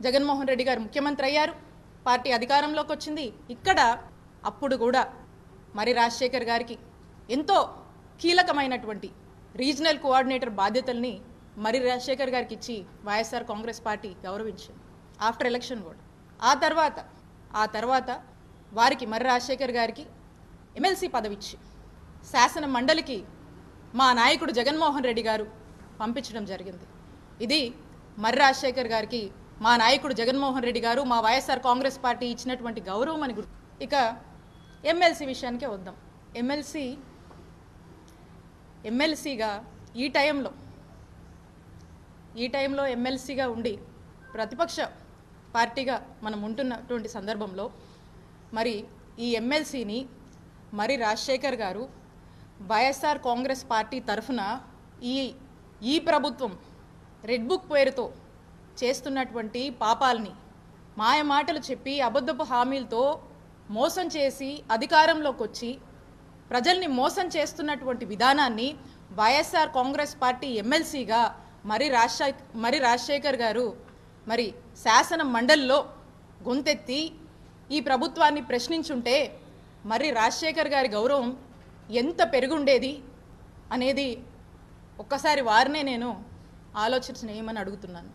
జగన్మోహన్ రెడ్డి గారు ముఖ్యమంత్రి అయ్యారు, పార్టీ అధికారంలోకి వచ్చింది. ఇక్కడ అప్పుడు కూడా మరి రాజశేఖర్ గారికి ఎంతో కీలకమైనటువంటి రీజనల్ కోఆర్డినేటర్ బాధ్యతల్ని మరి రాజశేఖర్ గారికి ఇచ్చి వైఎస్ఆర్ కాంగ్రెస్ పార్టీ గౌరవించింది ఆఫ్టర్ ఎలక్షన్ కూడా. ఆ తర్వాత వారికి మరి రాజశేఖర్ గారికి ఎమ్మెల్సీ పదవి ఇచ్చి శాసన మండలికి మా నాయకుడు జగన్మోహన్ రెడ్డి గారు పంపించడం జరిగింది. ఇది మరి రాజశేఖర్ గారికి మా నాయకుడు జగన్మోహన్ రెడ్డి గారు, మా వైఎస్ఆర్ కాంగ్రెస్ పార్టీ ఇచ్చినటువంటి గౌరవం అని గుర్తు. ఇక ఎమ్మెల్సీ విషయానికే వద్దాం. ఎమ్మెల్సీగా ఈ టైంలో ఎమ్మెల్సీగా ఉండి ప్రతిపక్ష పార్టీగా మనం ఉంటున్నటువంటి సందర్భంలో మరి ఈ ఎమ్మెల్సీని మరి రాజశేఖర్ గారు వైఎస్ఆర్ కాంగ్రెస్ పార్టీ తరఫున ఈ ప్రభుత్వం రెడ్ బుక్ పేరుతో చేస్తున్నటువంటి పాపాలని, మాయ మాటలు చెప్పి అబద్ధపు హామీలతో మోసం చేసి అధికారంలోకి వచ్చి ప్రజల్ని మోసం చేస్తున్నటువంటి విధానాన్ని వైఎస్ఆర్ కాంగ్రెస్ పార్టీ ఎమ్మెల్సీగా మరి రాజశేఖర్ గారు మరి శాసన మండలిలో గొంతెత్తి ఈ ప్రభుత్వాన్ని ప్రశ్నించుంటే మరి రాజశేఖర్ గారి గౌరవం ఎంత పెరుగుండేది అనేది ఒక్కసారి వారినే నేను ఆలోచించనేయమని అడుగుతున్నాను.